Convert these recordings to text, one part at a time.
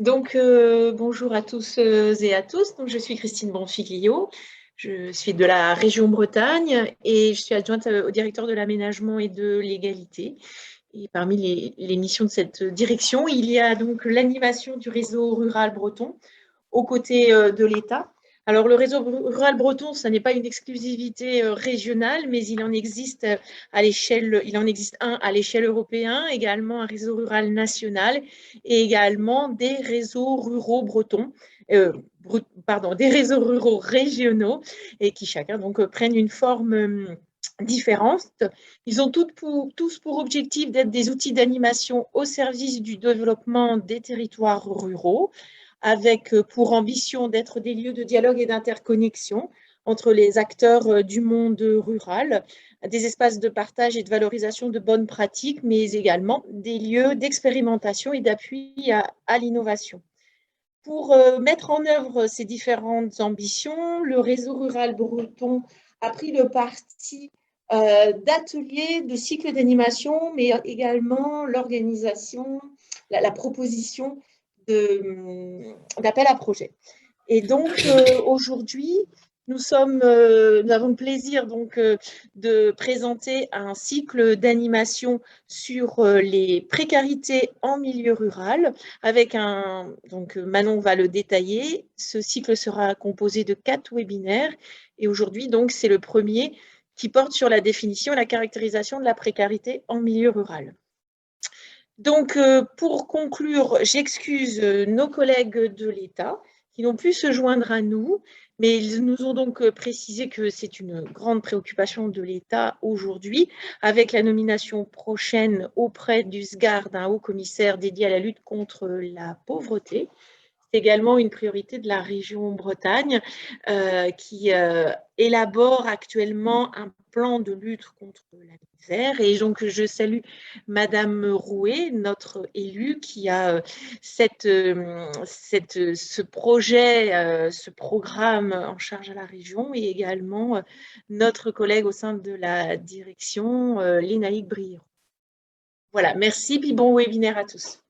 Bonjour à tous et à tous. Donc, je suis Christine Bonfiglio. Je suis de la région Bretagne et je suis adjointe au directeur de l'aménagement et de l'égalité. Et parmi les missions de cette direction, il y a donc l'animation du réseau rural breton aux côtés de l'État. Alors, le réseau rural breton, ça n'est pas une exclusivité régionale, mais il en existe un à l'échelle européenne, également un réseau rural national et également des réseaux ruraux bretons, des réseaux ruraux régionaux et qui chacun donc prennent une forme différente. Ils ont tous pour objectif d'être des outils d'animation au service du développement des territoires ruraux, avec pour ambition d'être des lieux de dialogue et d'interconnexion entre les acteurs du monde rural, des espaces de partage et de valorisation de bonnes pratiques, mais également des lieux d'expérimentation et d'appui à l'innovation. Pour mettre en œuvre ces différentes ambitions, le réseau rural breton a pris le parti d'ateliers, de cycles d'animation, mais également l'organisation, la proposition d'appel à projets. Et donc, aujourd'hui, nous avons le plaisir de présenter un cycle d'animation sur les précarités en milieu rural. Donc Manon va le détailler. Ce cycle sera composé de 4 webinaires. Et aujourd'hui, donc, c'est le premier qui porte sur la définition et la caractérisation de la précarité en milieu rural. Donc, pour conclure, j'excuse nos collègues de l'État qui n'ont pu se joindre à nous, mais ils nous ont donc précisé que c'est une grande préoccupation de l'État aujourd'hui, avec la nomination prochaine auprès du SGAR d'un haut commissaire dédié à la lutte contre la pauvreté. C'est également une priorité de la région Bretagne qui élabore actuellement un plan de lutte contre la misère. Et donc, je salue Madame Rouet, notre élue, qui a ce projet, ce programme en charge à la région, et également notre collègue au sein de la direction, Lénaïque Briot. Voilà, merci, puis bon webinaire à tous.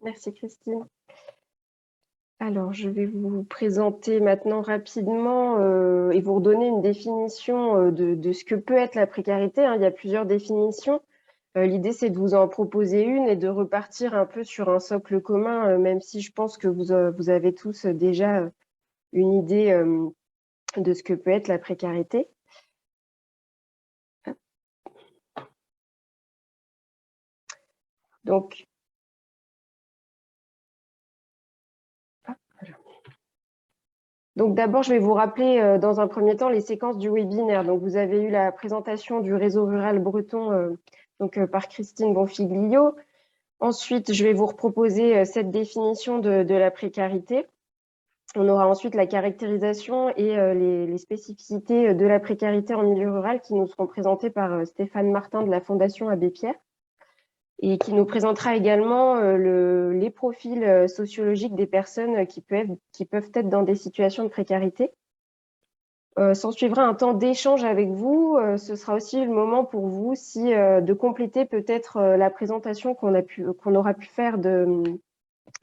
Merci Christine. Alors, je vais vous présenter maintenant rapidement et vous redonner une définition de ce que peut être la précarité. Il y a plusieurs définitions. L'idée, c'est de vous en proposer une et de repartir un peu sur un socle commun, même si je pense que vous avez tous déjà une idée de ce que peut être la précarité. Donc d'abord, je vais vous rappeler dans un premier temps les séquences du webinaire. Donc vous avez eu la présentation du réseau rural breton par Christine Bonfiglio. Ensuite, je vais vous reproposer cette définition de la précarité. On aura ensuite la caractérisation et les spécificités de la précarité en milieu rural qui nous seront présentées par Stéphane Martin de la Fondation Abbé Pierre et qui nous présentera également les profils sociologiques des personnes qui peuvent être dans des situations de précarité. S'en suivra un temps d'échange avec vous. Ce sera aussi le moment pour vous de compléter peut-être la présentation qu'on aura pu faire de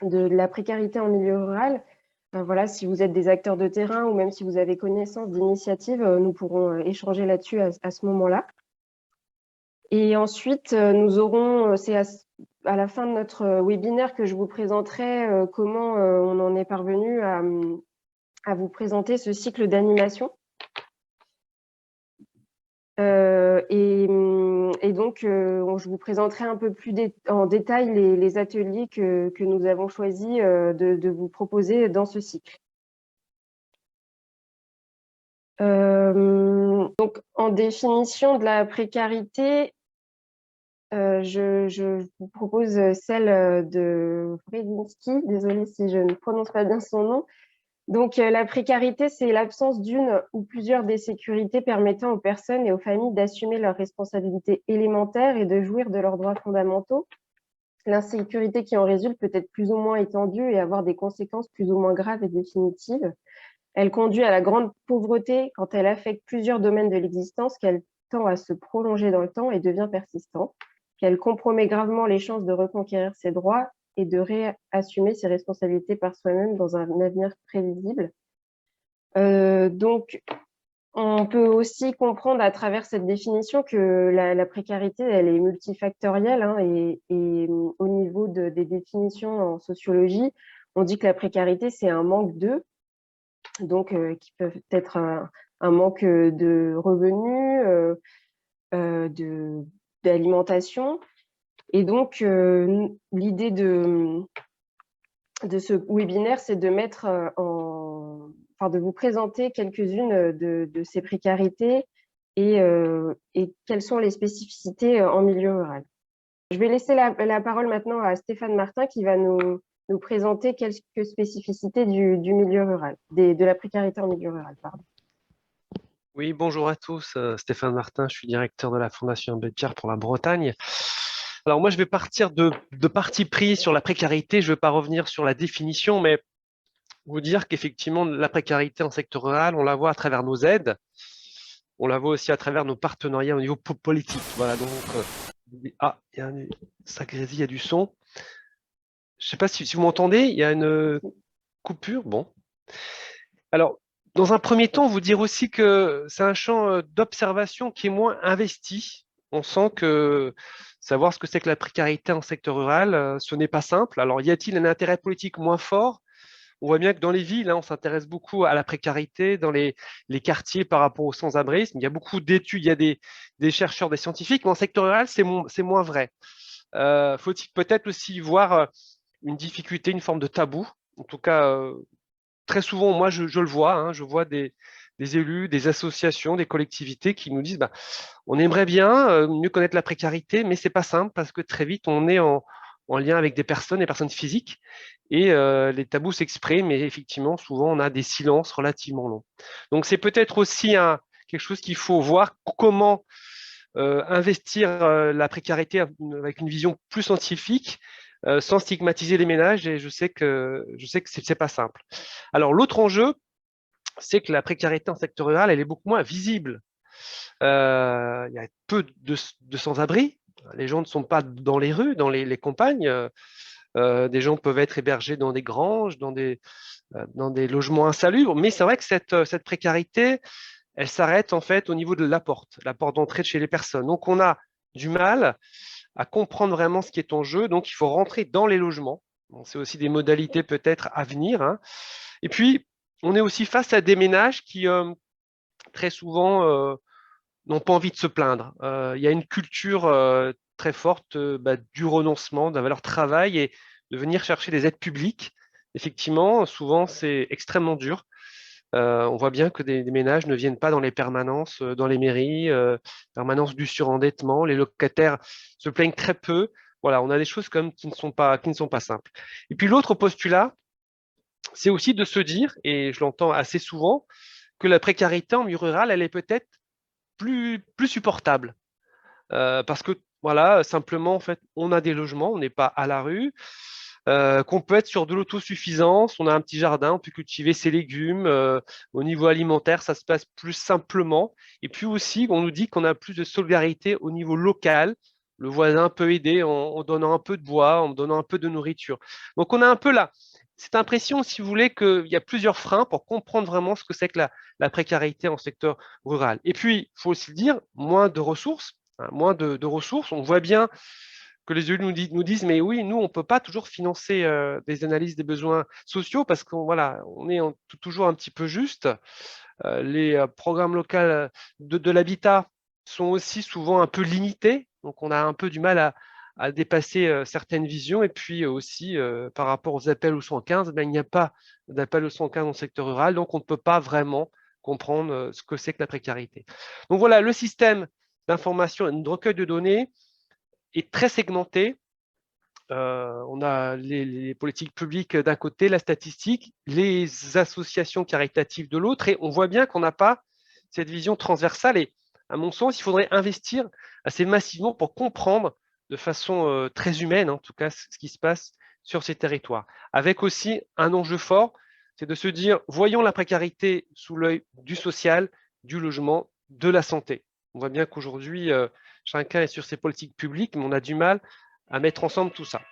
la précarité en milieu rural. Voilà, si vous êtes des acteurs de terrain ou même si vous avez connaissance d'initiatives, nous pourrons échanger là-dessus à ce moment-là. Et ensuite, nous aurons, c'est à la fin de notre webinaire que je vous présenterai comment on en est parvenu à vous présenter ce cycle d'animation. Et donc, je vous présenterai un peu plus en détail les ateliers que nous avons choisi de vous proposer dans ce cycle. Donc, en définition de la précarité, je vous propose celle de Brzezinski, désolée si je ne prononce pas bien son nom. Donc, la précarité, c'est l'absence d'une ou plusieurs des sécurités permettant aux personnes et aux familles d'assumer leurs responsabilités élémentaires et de jouir de leurs droits fondamentaux. L'insécurité qui en résulte peut être plus ou moins étendue et avoir des conséquences plus ou moins graves et définitives. Elle conduit à la grande pauvreté quand elle affecte plusieurs domaines de l'existence, qu'elle tend à se prolonger dans le temps et devient persistante, qu'elle compromet gravement les chances de reconquérir ses droits et de réassumer ses responsabilités par soi-même dans un avenir prévisible. Donc, on peut aussi comprendre à travers cette définition que la précarité, elle est multifactorielle, hein, et au niveau des définitions en sociologie, on dit que la précarité, c'est un manque donc qui peut être un manque de revenus, d'alimentation. Et donc, l'idée de ce webinaire, c'est de mettre de vous présenter quelques-unes de ces précarités et quelles sont les spécificités en milieu rural. Je vais laisser la parole maintenant à Stéphane Martin qui va nous présenter quelques spécificités du milieu rural, de la précarité en milieu rural, pardon. Oui, bonjour à tous. Stéphane Martin, je suis directeur de la Fondation Abbé Pierre pour la Bretagne. Alors moi, je vais partir de parti pris sur la précarité. Je ne vais pas revenir sur la définition, mais vous dire qu'effectivement, la précarité en secteur rural, on la voit à travers nos aides. On la voit aussi à travers nos partenariats au niveau politique. Voilà, donc, ah, ça grésille, il y a du son. Je ne sais pas si vous m'entendez, il y a une coupure. Bon. Alors, dans un premier temps, vous dire aussi que c'est un champ d'observation qui est moins investi. On sent que savoir ce que c'est que la précarité en secteur rural, ce n'est pas simple. Alors, y a-t-il un intérêt politique moins fort? On voit bien que dans les villes, hein, on s'intéresse beaucoup à la précarité, dans les quartiers par rapport au sans-abrisme. Il y a beaucoup d'études, il y a des chercheurs, des scientifiques, mais en secteur rural, c'est moins vrai. Faut-il peut-être aussi voir une difficulté, une forme de tabou? En tout cas, très souvent, moi, je le vois, hein, je vois des élus, des associations, des collectivités qui nous disent bah, on aimerait bien mieux connaître la précarité, mais c'est pas simple parce que très vite, on est en lien avec des personnes physiques, et les tabous s'expriment, et effectivement, souvent, on a des silences relativement longs. Donc, c'est peut-être aussi quelque chose qu'il faut voir comment investir la précarité avec une vision plus scientifique, sans stigmatiser les ménages, et je sais que c'est pas simple. Alors l'autre enjeu, c'est que la précarité en secteur rural, elle est beaucoup moins visible. Il y a peu de sans-abri. Les gens ne sont pas dans les rues, dans les campagnes. Des gens peuvent être hébergés dans des granges, dans des logements insalubres. Mais c'est vrai que cette précarité, elle s'arrête en fait au niveau de la porte d'entrée de chez les personnes. Donc on a du mal à comprendre vraiment ce qui est en jeu. Donc il faut rentrer dans les logements. Bon, c'est aussi des modalités peut-être à venir, hein. Et puis, on est aussi face à des ménages qui, très souvent, n'ont pas envie de se plaindre. Il y a une culture très forte du renoncement, de la valeur travail, et de venir chercher des aides publiques. Effectivement, souvent, c'est extrêmement dur. On voit bien que des ménages ne viennent pas dans les permanences, dans les mairies, permanence du surendettement. Les locataires se plaignent très peu. Voilà, on a des choses comme qui ne sont pas simples. Et puis l'autre postulat, c'est aussi de se dire, et je l'entends assez souvent, que la précarité en milieu rural, elle est peut-être plus supportable. Parce que, voilà, simplement, en fait, on a des logements, on n'est pas à la rue, qu'on peut être sur de l'autosuffisance, on a un petit jardin, on peut cultiver ses légumes. Au niveau alimentaire, ça se passe plus simplement. Et puis aussi, on nous dit qu'on a plus de solidarité au niveau local. Le voisin peut aider en donnant un peu de bois, en donnant un peu de nourriture. Donc, on a un peu là cette impression, si vous voulez, qu'il y a plusieurs freins pour comprendre vraiment ce que c'est que la précarité en secteur rural. Et puis, il faut aussi le dire, moins de ressources, hein, moins de ressources. On voit bien que les élus nous disent, mais oui, nous, on ne peut pas toujours financer des analyses des besoins sociaux parce qu'on voilà, on est toujours un petit peu juste. Les programmes locaux de l'habitat sont aussi souvent un peu limités, donc on a un peu du mal à dépasser certaines visions. Et puis aussi, par rapport aux appels au 115, ben, il n'y a pas d'appel au 115 dans le secteur rural, donc on ne peut pas vraiment comprendre ce que c'est que la précarité. Donc voilà, le système d'information et de recueil de données est très segmenté. On a les politiques publiques d'un côté, la statistique, les associations caritatives de l'autre, et on voit bien qu'on n'a pas cette vision transversale. Et à mon sens, il faudrait investir assez massivement pour comprendre de façon très humaine, en tout cas, ce qui se passe sur ces territoires. Avec aussi un enjeu fort, c'est de se dire, voyons la précarité sous l'œil du social, du logement, de la santé. On voit bien qu'aujourd'hui, chacun est sur ses politiques publiques, mais on a du mal à mettre ensemble tout ça.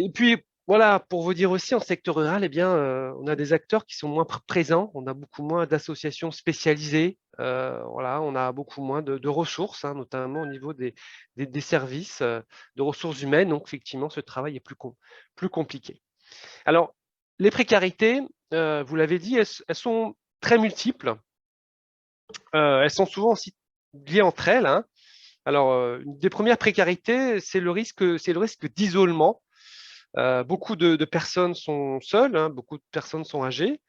Et puis, voilà, pour vous dire aussi, en secteur rural, eh bien, on a des acteurs qui sont moins présents, on a beaucoup moins d'associations spécialisées, voilà, on a beaucoup moins de ressources, hein, notamment au niveau des services de ressources humaines. Donc, effectivement, ce travail est plus compliqué. Alors, les précarités, vous l'avez dit, elles sont très multiples. Elles sont souvent aussi liées entre elles, hein. Alors, une des premières précarités, c'est le risque d'isolement. Beaucoup de personnes sont seules, hein, beaucoup de personnes sont âgées,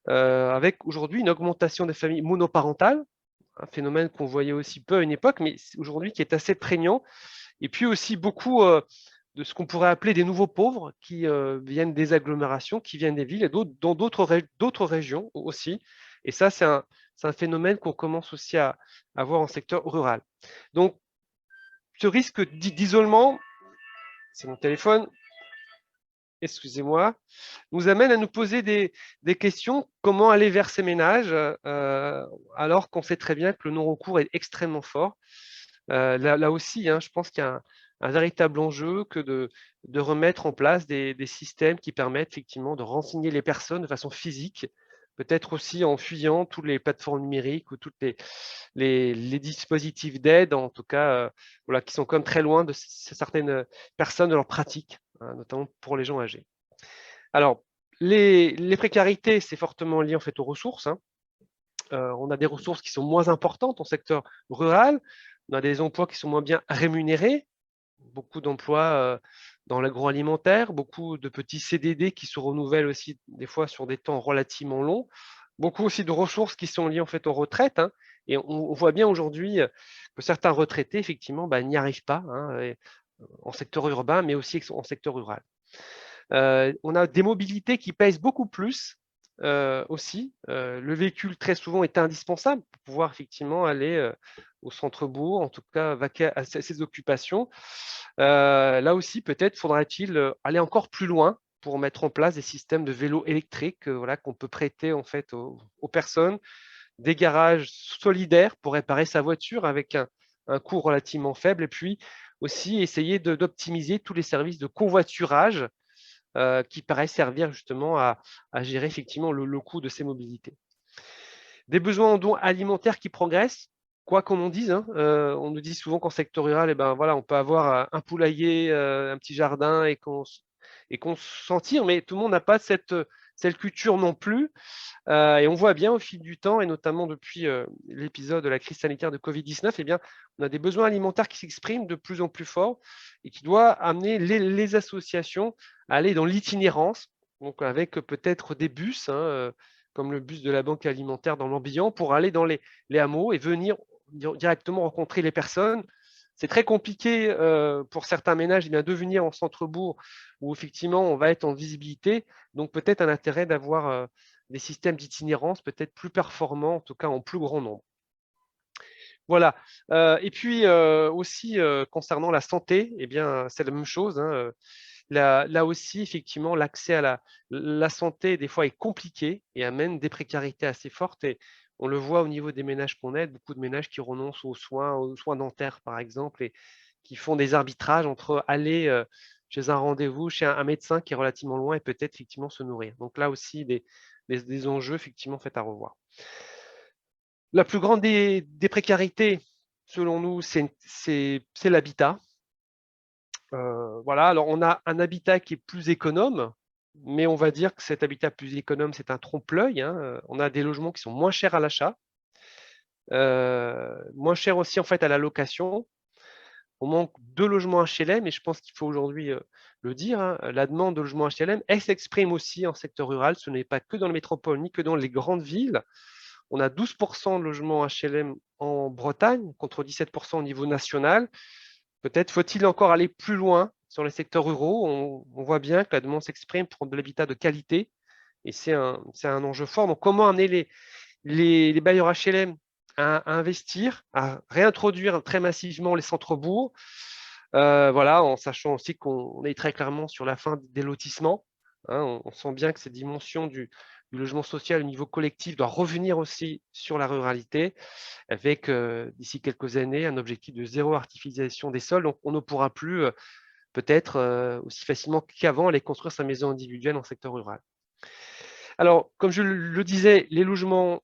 avec aujourd'hui une augmentation des familles monoparentales, un phénomène qu'on voyait aussi peu à une époque, mais aujourd'hui qui est assez prégnant. Et puis aussi beaucoup de ce qu'on pourrait appeler des nouveaux pauvres qui viennent des agglomérations, qui viennent des villes et dans d'autres régions aussi. Et ça, c'est un phénomène qu'on commence aussi à voir en secteur rural. Donc, ce risque d'isolement, c'est mon téléphone, excusez-moi, nous amène à nous poser des questions. Comment aller vers ces ménages alors qu'on sait très bien que le non-recours est extrêmement fort. Là aussi, hein, je pense qu'il y a un véritable enjeu que de remettre en place des systèmes qui permettent effectivement de renseigner les personnes de façon physique, peut-être aussi en fuyant toutes les plateformes numériques ou tous les dispositifs d'aide, en tout cas, voilà, qui sont quand même très loin de certaines personnes, de leurs pratiques, hein, notamment pour les gens âgés. Alors, les précarités, c'est fortement lié en fait aux ressources, hein. On a des ressources qui sont moins importantes en secteur rural, on a des emplois qui sont moins bien rémunérés, beaucoup d'emplois dans l'agroalimentaire, beaucoup de petits CDD qui se renouvellent aussi des fois sur des temps relativement longs, beaucoup aussi de ressources qui sont liées en fait aux retraites, hein, et on voit bien aujourd'hui que certains retraités effectivement n'y arrivent pas, hein, en secteur urbain, mais aussi en secteur rural. On a des mobilités qui pèsent beaucoup plus aussi. Le véhicule, très souvent, est indispensable pour pouvoir effectivement aller au centre-bourg, en tout cas vaquer à ses occupations. Là aussi, peut-être faudra-t-il aller encore plus loin pour mettre en place des systèmes de vélos électriques, voilà, qu'on peut prêter en fait aux personnes, des garages solidaires pour réparer sa voiture avec un coût relativement faible, et puis aussi essayer d'optimiser tous les services de covoiturage qui paraissent servir justement à gérer effectivement le coût de ces mobilités. Des besoins en dons alimentaires qui progressent, quoi qu'on en dise, hein. On nous dit souvent qu'en secteur rural, eh ben, voilà, on peut avoir un poulailler, un petit jardin et qu'on s'en tire, mais tout le monde n'a pas cette culture non plus. Et on voit bien au fil du temps, et notamment depuis l'épisode de la crise sanitaire de Covid-19, eh bien, on a des besoins alimentaires qui s'expriment de plus en plus fort et qui doivent amener les associations à aller dans l'itinérance, donc avec peut-être des bus, hein, comme le bus de la banque alimentaire dans l'Ambiant, pour aller dans les hameaux et venir directement rencontrer les personnes. C'est très compliqué pour certains ménages de venir en centre-bourg où effectivement on va être en visibilité, donc peut-être un intérêt d'avoir des systèmes d'itinérance peut-être plus performants, en tout cas en plus grand nombre. Voilà. Et puis aussi concernant la santé, eh bien c'est la même chose, hein. Là aussi, effectivement, l'accès à la santé des fois est compliqué et amène des précarités assez fortes. Et on le voit au niveau des ménages qu'on aide, beaucoup de ménages qui renoncent aux soins dentaires, par exemple, et qui font des arbitrages entre aller chez un rendez-vous, chez un médecin qui est relativement loin et peut-être effectivement se nourrir. Donc là aussi, des enjeux effectivement faits à revoir. La plus grande des précarités, selon nous, c'est l'habitat. Voilà, alors on a un habitat qui est plus économe, mais on va dire que cet habitat plus économe, c'est un trompe-l'œil, hein. On a des logements qui sont moins chers à l'achat, moins chers aussi en fait à la location. On manque de logements HLM, et je pense qu'il faut aujourd'hui le dire, hein, la demande de logements HLM, elle s'exprime aussi en secteur rural. Ce n'est pas que dans les métropoles ni que dans les grandes villes. On a 12% de logements HLM en Bretagne contre 17% au niveau national. Peut-être faut-il encore aller plus loin sur les secteurs ruraux. On voit bien que la demande s'exprime pour de l'habitat de qualité et c'est un enjeu fort. Donc, comment amener les bailleurs HLM à investir, à réintroduire très massivement les centres-bourgs, voilà, en sachant aussi qu'on est très clairement sur la fin des lotissements, hein. On sent bien que cette dimension du logement social au niveau collectif doit revenir aussi sur la ruralité, avec d'ici quelques années un objectif de zéro artificialisation des sols. Donc on ne pourra plus peut-être aussi facilement qu'avant aller construire sa maison individuelle en secteur rural. Alors, comme je le disais, les logements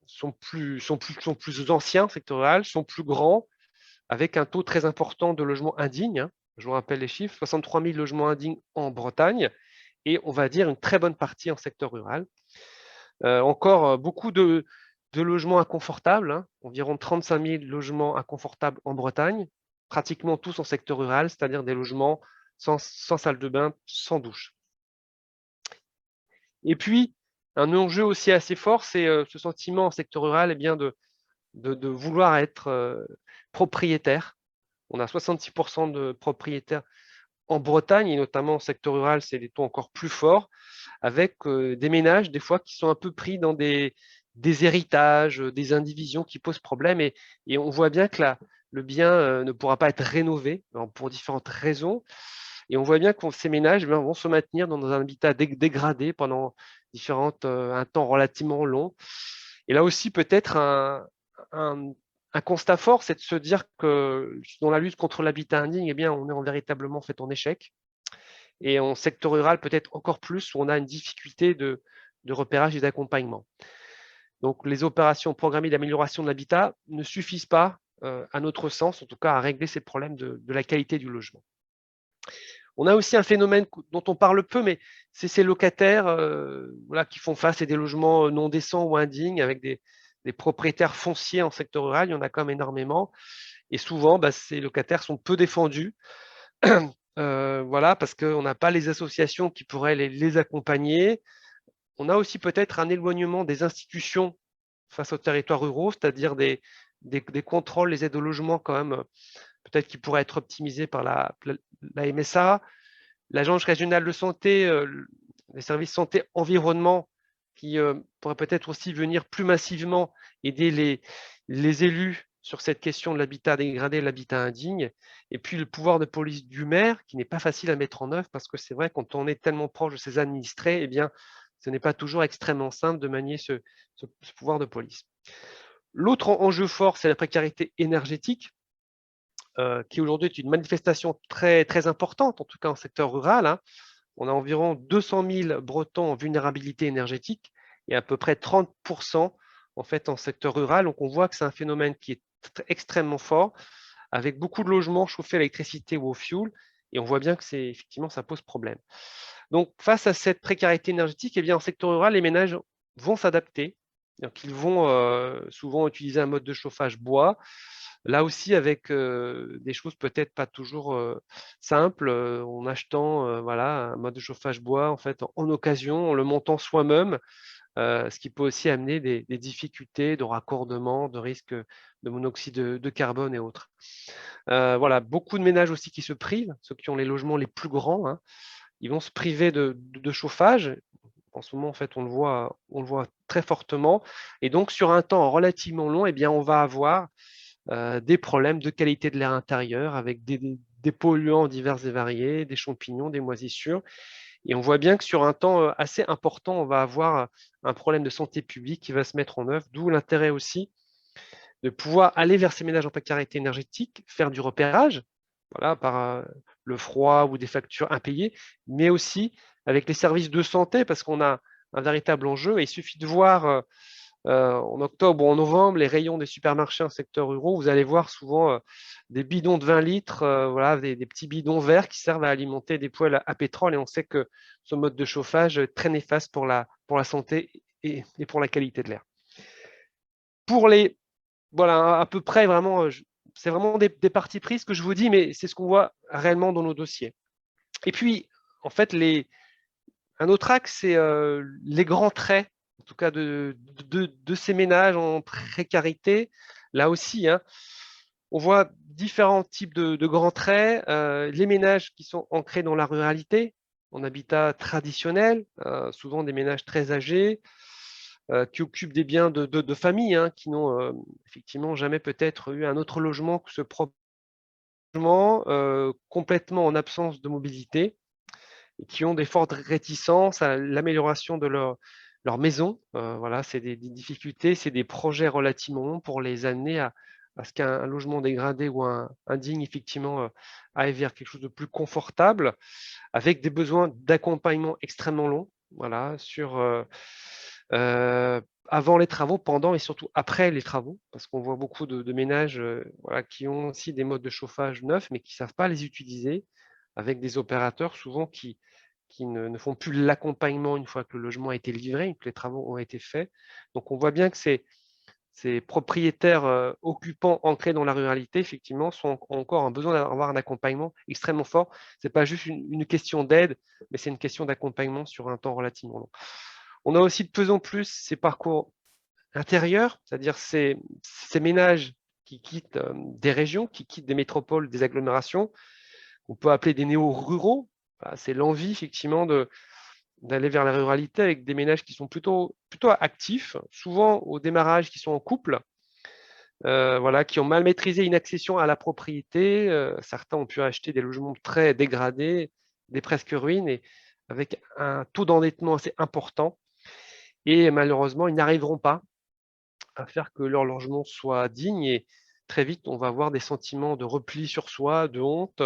sont plus anciens en secteur rural, sont plus grands, avec un taux très important de logements indignes, hein. Je vous rappelle les chiffres, 63 000 logements indignes en Bretagne, et on va dire une très bonne partie en secteur rural. Encore beaucoup de logements inconfortables, hein, environ 35 000 logements inconfortables en Bretagne, pratiquement tous en secteur rural, c'est-à-dire des logements sans salle de bain, sans douche. Et puis, un enjeu aussi assez fort, c'est ce sentiment en secteur rural, eh bien, de vouloir être propriétaire. On a 66% de propriétaires en Bretagne, et notamment en secteur rural, c'est des taux encore plus forts, avec des ménages, des fois, qui sont un peu pris dans des héritages, des indivisions qui posent problème. Et on voit bien que le bien ne pourra pas être rénové pour différentes raisons. Et on voit bien que ces ménages vont se maintenir dans un habitat dégradé pendant un temps relativement long. Et là aussi, peut-être un constat fort, c'est de se dire que dans la lutte contre l'habitat indigne, eh bien, on est véritablement fait en échec. Et en secteur rural, peut-être encore plus, où on a une difficulté de repérage et d'accompagnement. Donc, les opérations programmées d'amélioration de l'habitat ne suffisent pas, à notre sens, en tout cas, à régler ces problèmes de la qualité du logement. On a aussi un phénomène dont on parle peu, mais c'est ces locataires qui font face à des logements non décents ou indignes, avec des propriétaires fonciers en secteur rural. Il y en a quand même énormément. Et souvent, ces locataires sont peu défendus. Parce qu'on n'a pas les associations qui pourraient les accompagner. On a aussi peut-être un éloignement des institutions face aux territoires ruraux, c'est-à-dire des contrôles, les aides au logement quand même, peut-être qui pourraient être optimisés par la MSA, l'Agence régionale de santé, les services santé environnement, qui pourraient peut-être aussi venir plus massivement aider les élus sur cette question de l'habitat dégradé, l'habitat indigne, et puis le pouvoir de police du maire, qui n'est pas facile à mettre en œuvre, parce que c'est vrai, quand on est tellement proche de ses administrés, eh bien, ce n'est pas toujours extrêmement simple de manier ce pouvoir de police. L'autre enjeu fort, c'est la précarité énergétique, qui aujourd'hui est une manifestation très, très importante, en tout cas en secteur rural, hein. On a environ 200 000 Bretons en vulnérabilité énergétique et à peu près 30% en fait en secteur rural. Donc on voit que c'est un phénomène qui est extrêmement fort, avec beaucoup de logements chauffés à l'électricité ou au fioul, et on voit bien que effectivement ça pose problème. Donc face à cette précarité énergétique, eh bien, en secteur rural, les ménages vont s'adapter. Donc ils vont souvent utiliser un mode de chauffage bois. Là aussi, avec des choses peut-être pas toujours simples, en achetant un mode de chauffage bois en fait en occasion, en le montant soi-même, ce qui peut aussi amener des difficultés de raccordement, de risque de monoxyde de carbone et autres. Beaucoup de ménages aussi qui se privent, ceux qui ont les logements les plus grands, hein, ils vont se priver de chauffage. En ce moment, en fait, on le voit très fortement. Et donc, sur un temps relativement long, eh bien, on va avoir des problèmes de qualité de l'air intérieur avec des polluants divers et variés, des champignons, des moisissures. Et on voit bien que sur un temps assez important, on va avoir un problème de santé publique qui va se mettre en œuvre, d'où l'intérêt aussi de pouvoir aller vers ces ménages en précarité énergétique, faire du repérage, par le froid ou des factures impayées, mais aussi avec les services de santé, parce qu'on a un véritable enjeu. Et il suffit de voir en octobre ou en novembre les rayons des supermarchés en secteur rural. Vous allez voir souvent des bidons de 20 litres, des petits bidons verts qui servent à alimenter des poêles à pétrole. Et on sait que ce mode de chauffage est très néfaste pour la santé et pour la qualité de l'air. Pour à peu près vraiment, c'est vraiment des parties prises que je vous dis, mais c'est ce qu'on voit réellement dans nos dossiers. Et puis, en fait, un autre axe, c'est les grands traits, en tout cas de ces ménages en précarité. Là aussi, hein, on voit différents types de grands traits. Les ménages qui sont ancrés dans la ruralité, en habitat traditionnel, souvent des ménages très âgés, qui occupent des biens de famille, hein, qui n'ont effectivement jamais peut-être eu un autre logement que ce propre logement, complètement en absence de mobilité, et qui ont des fortes réticences à l'amélioration de leur maison. C'est des difficultés, c'est des projets relativement longs pour les amener à à ce qu'un logement dégradé ou indigne, effectivement, aille vers quelque chose de plus confortable, avec des besoins d'accompagnement extrêmement longs, voilà, avant les travaux, pendant et surtout après les travaux, parce qu'on voit beaucoup de ménages voilà, qui ont aussi des modes de chauffage neufs, mais qui ne savent pas les utiliser, avec des opérateurs souvent qui ne font plus l'accompagnement une fois que le logement a été livré, que les travaux ont été faits. Donc on voit bien que ces propriétaires occupants ancrés dans la ruralité, effectivement, ont encore un besoin d'avoir un accompagnement extrêmement fort. Ce n'est pas juste une question d'aide, mais c'est une question d'accompagnement sur un temps relativement long. On a aussi de plus en plus ces parcours intérieurs, c'est-à-dire ces ménages qui quittent des régions, qui quittent des métropoles, des agglomérations, on peut appeler des néo-ruraux. C'est l'envie, effectivement, d'aller vers la ruralité avec des ménages qui sont plutôt actifs, souvent au démarrage, qui sont en couple, voilà, qui ont mal maîtrisé une accession à la propriété. Certains ont pu acheter des logements très dégradés, des presque ruines, et avec un taux d'endettement assez important. Et malheureusement, ils n'arriveront pas à faire que leur logement soit digne. Et très vite, on va avoir des sentiments de repli sur soi, de honte,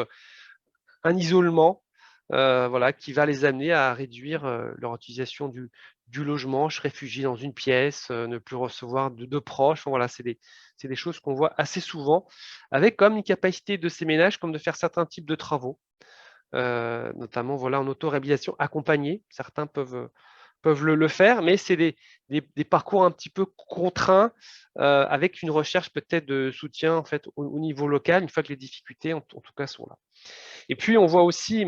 un isolement, voilà, qui va les amener à réduire leur utilisation du logement, se réfugier dans une pièce, ne plus recevoir de proches. Enfin, voilà, c'est des choses qu'on voit assez souvent, avec comme une capacité de ces ménages comme de faire certains types de travaux, notamment voilà, en auto-réhabilitation accompagnée. Certains peuvent le faire, mais c'est des parcours un petit peu contraints, avec une recherche peut-être de soutien en fait, au niveau local, une fois que les difficultés en tout cas sont là. Et puis on voit aussi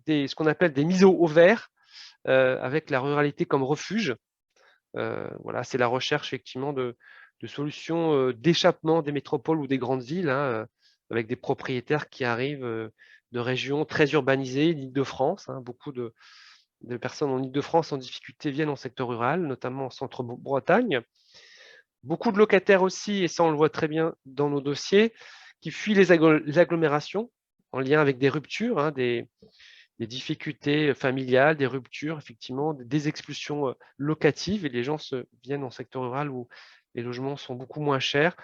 ce qu'on appelle des mises au vert, avec la ruralité comme refuge. Voilà, c'est la recherche effectivement de solutions d'échappement des métropoles ou des grandes villes, hein, avec des propriétaires qui arrivent de régions très urbanisées, l'Île-de-France. Hein, beaucoup de personnes en Île-de-France en difficulté viennent en secteur rural, notamment en centre-Bretagne. Beaucoup de locataires aussi, et ça on le voit très bien dans nos dossiers, qui fuient les agglomérations en lien avec des ruptures, hein, des difficultés familiales, des ruptures, effectivement, des expulsions locatives, et les gens viennent en secteur rural où les logements sont beaucoup moins chers,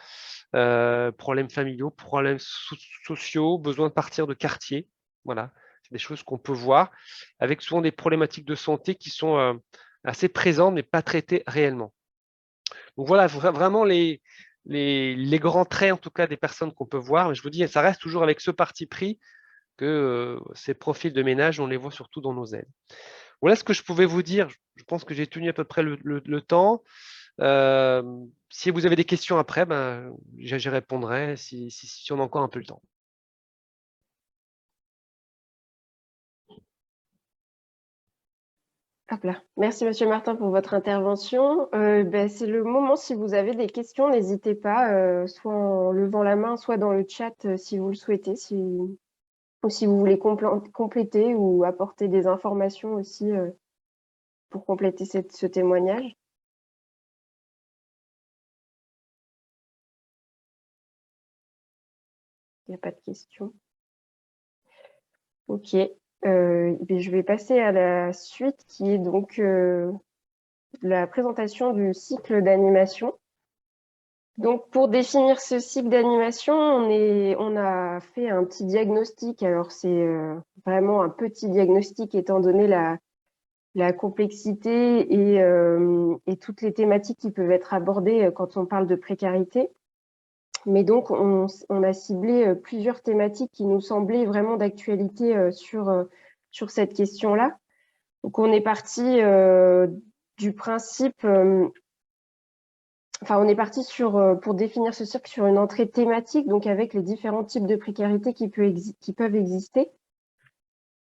problèmes familiaux, problèmes sociaux, besoin de partir de quartier. Voilà, c'est des choses qu'on peut voir, avec souvent des problématiques de santé qui sont assez présentes, mais pas traitées réellement. Donc voilà, vraiment les grands traits, en tout cas, des personnes qu'on peut voir. Mais je vous dis, ça reste toujours avec ce parti pris que ces profils de ménage, on les voit surtout dans nos aides. Voilà ce que je pouvais vous dire. Je pense que j'ai tenu à peu près le temps. Si vous avez des questions après, ben, j'y répondrai si on a encore un peu le temps. Hop là. Merci, Monsieur Martin, pour votre intervention. C'est le moment, si vous avez des questions, n'hésitez pas, soit en levant la main, soit dans le chat, si vous le souhaitez, ou si vous voulez compléter ou apporter des informations aussi pour compléter ce témoignage. Il n'y a pas de questions. Ok. Je vais passer à la suite, qui est donc la présentation du cycle d'animation. Donc, pour définir ce cycle d'animation, on a fait un petit diagnostic. Alors, c'est vraiment un petit diagnostic étant donné la complexité et toutes les thématiques qui peuvent être abordées quand on parle de précarité. Mais donc, on a ciblé plusieurs thématiques qui nous semblaient vraiment d'actualité sur cette question-là. Donc, on est parti du principe... on est parti pour définir ce cycle sur une entrée thématique, donc avec les différents types de précarité qui peuvent exister,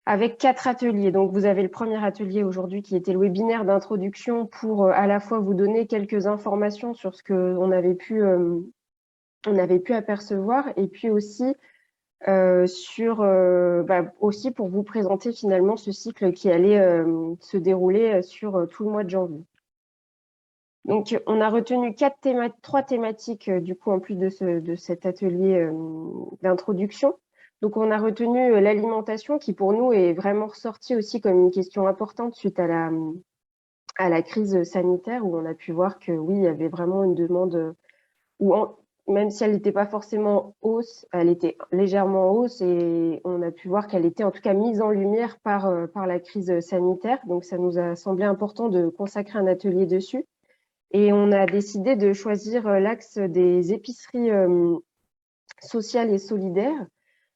avec 4 ateliers. Donc, vous avez le premier atelier aujourd'hui qui était le webinaire d'introduction pour à la fois vous donner quelques informations sur ce qu'on avait pu apercevoir, et puis aussi aussi pour vous présenter finalement ce cycle qui allait se dérouler sur tout le mois de janvier. Donc, on a retenu 3 thématiques, du coup, en plus de cet atelier d'introduction. Donc, on a retenu l'alimentation, qui pour nous est vraiment ressortie aussi comme une question importante suite à la crise sanitaire, où on a pu voir que oui, il y avait vraiment une demande, ou même si elle n'était pas forcément hausse, elle était légèrement en hausse et on a pu voir qu'elle était en tout cas mise en lumière par la crise sanitaire. Donc, ça nous a semblé important de consacrer un atelier dessus. Et on a décidé de choisir l'axe des épiceries sociales et solidaires.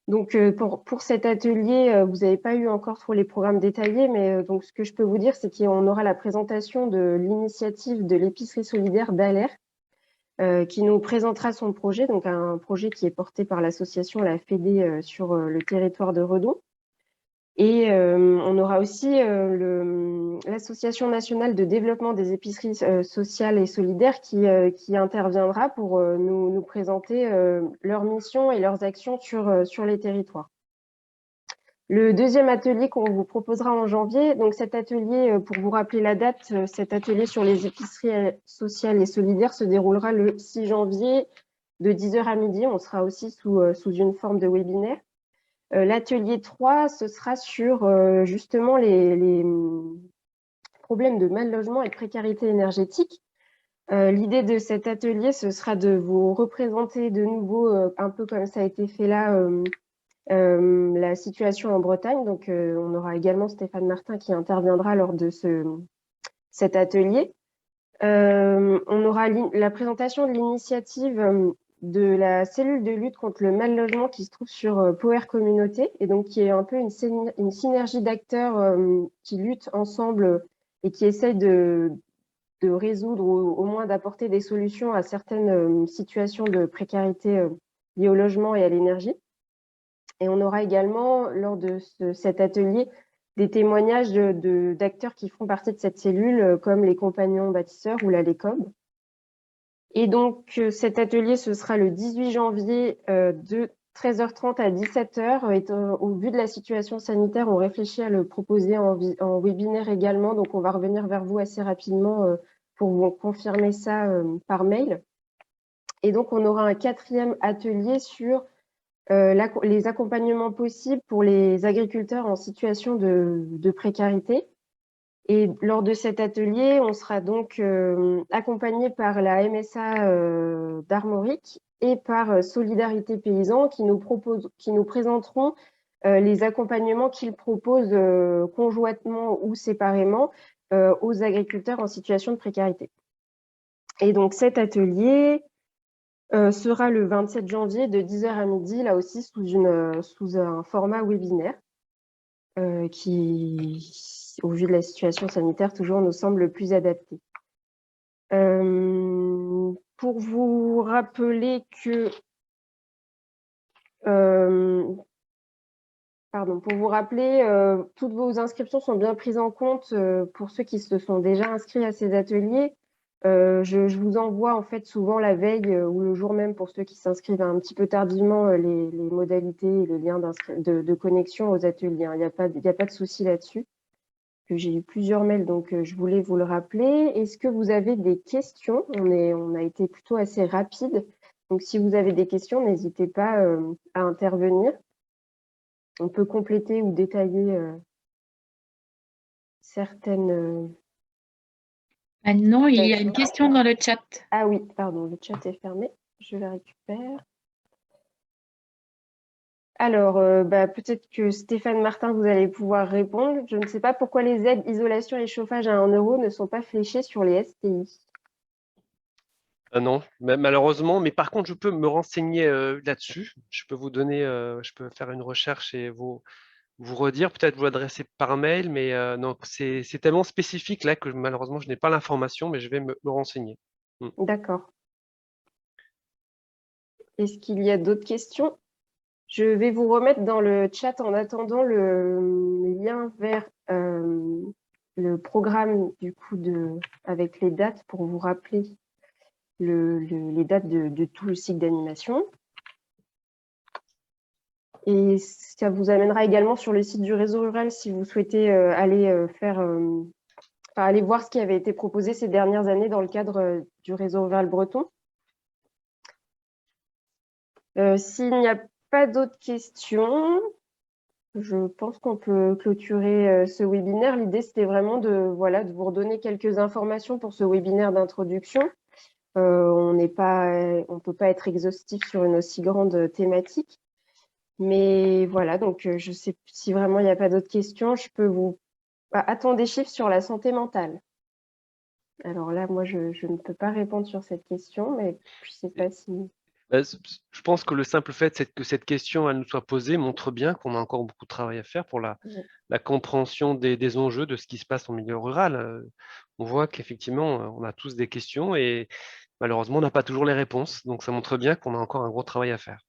Donc, pour cet atelier, vous n'avez pas eu encore trop les programmes détaillés, mais donc ce que je peux vous dire, c'est qu'on aura la présentation de l'initiative de l'épicerie solidaire d'Aller, qui nous présentera son projet, donc un projet qui est porté par l'association La Fédé sur le territoire de Redon. Et on aura aussi l'Association nationale de développement des épiceries sociales et solidaires qui interviendra pour nous présenter leurs missions et leurs actions sur les territoires. Le deuxième atelier qu'on vous proposera en janvier, donc cet atelier, pour vous rappeler la date, cet atelier sur les épiceries sociales et solidaires se déroulera le 6 janvier de 10h à midi. On sera aussi sous une forme de webinaire. L'atelier 3, ce sera sur justement les problèmes de mal logement et de précarité énergétique. L'idée de cet atelier, ce sera de vous représenter de nouveau, un peu comme ça a été fait là, la situation en Bretagne. Donc, on aura également Stéphane Martin qui interviendra lors de cet atelier. On aura la présentation de l'initiative de la cellule de lutte contre le mal logement qui se trouve sur Power Communauté et donc qui est un peu une synergie d'acteurs qui luttent ensemble et qui essayent de résoudre ou au moins d'apporter des solutions à certaines situations de précarité liées au logement et à l'énergie. Et on aura également, lors de cet atelier, des témoignages d'acteurs qui font partie de cette cellule, comme les compagnons bâtisseurs ou la LECOB. Et donc, cet atelier, ce sera le 18 janvier de 13h30 à 17h. Et au vu de la situation sanitaire, on réfléchit à le proposer en webinaire également. Donc, on va revenir vers vous assez rapidement pour vous confirmer ça par mail. Et donc, on aura un 4e atelier sur les accompagnements possibles pour les agriculteurs en situation de précarité. Et lors de cet atelier, on sera donc accompagné par la MSA d'Armorique et par Solidarité Paysan qui nous présenteront les accompagnements qu'ils proposent conjointement ou séparément aux agriculteurs en situation de précarité. Et donc cet atelier sera le 27 janvier de 10h à midi, là aussi sous un format webinaire qui, au vu de la situation sanitaire, toujours nous semble le plus adapté. Pour vous rappeler que toutes vos inscriptions sont bien prises en compte pour ceux qui se sont déjà inscrits à ces ateliers. Je vous envoie en fait souvent la veille ou le jour même pour ceux qui s'inscrivent un petit peu tardivement les modalités et les liens de connexion aux ateliers. Il n'y a pas de souci là-dessus. J'ai eu plusieurs mails, donc je voulais vous le rappeler. Est-ce que vous avez des questions? On a été plutôt assez rapide. Donc, si vous avez des questions, n'hésitez pas à intervenir. On peut compléter ou détailler certaines... Non, il y a une question dans le chat. Ah oui, pardon, le chat est fermé. Je la récupère. Alors, peut-être que Stéphane Martin, vous allez pouvoir répondre. Je ne sais pas pourquoi les aides isolation et chauffage à 1 € ne sont pas fléchées sur les STI. Non, malheureusement, mais par contre, je peux me renseigner là-dessus. Je peux vous donner, je peux faire une recherche et vous redire, peut-être vous adresser par mail, mais non, c'est tellement spécifique là que malheureusement, je n'ai pas l'information, mais je vais me renseigner. D'accord. Est-ce qu'il y a d'autres questions? Je vais vous remettre dans le chat en attendant le lien vers le programme du coup avec les dates pour vous rappeler les dates de tout le cycle d'animation. Et ça vous amènera également sur le site du réseau rural si vous souhaitez aller aller voir ce qui avait été proposé ces dernières années dans le cadre du réseau rural breton. S'il n'y a pas d'autres questions, je pense qu'on peut clôturer ce webinaire. L'idée, c'était vraiment de vous redonner quelques informations pour ce webinaire d'introduction. on ne peut pas être exhaustif sur une aussi grande thématique. Mais voilà, donc je sais si vraiment il n'y a pas d'autres questions, je peux vous... attends des chiffres sur la santé mentale. Alors là, moi, je ne peux pas répondre sur cette question, mais je ne sais pas si... Je pense que le simple fait que cette question elle nous soit posée montre bien qu'on a encore beaucoup de travail à faire pour la compréhension des enjeux de ce qui se passe en milieu rural. On voit qu'effectivement, on a tous des questions et malheureusement, on n'a pas toujours les réponses. Donc, ça montre bien qu'on a encore un gros travail à faire.